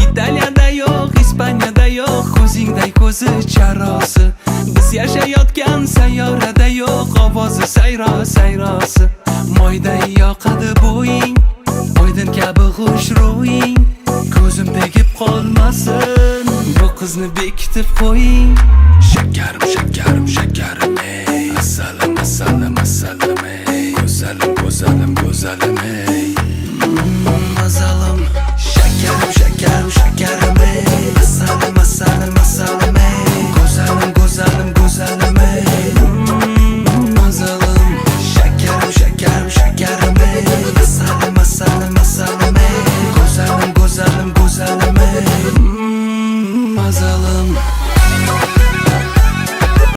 Italiyada yo'q, Ispaniyada yo'q, ko'zingday ko'zi charosi. Biz yashayotgan sayyorada yo'q, ovozi sayrosi. Moyday yoqadi bo'ying, oydin kabi xush ro'ying. Ko'zim tegib qolmasin, bu qizni bekitib qo'ying. Shakarim, shakarim, shakarim, ey. Assalam, assalam, assalam, ey. Go'zalim, go'zalim, go'zalim, ey. Mazalim, shakarim, shakarim, shakarim, ey. Assalam, assalam, assalam, ey. Go'zalim, go'zalim, go'zalim, ey.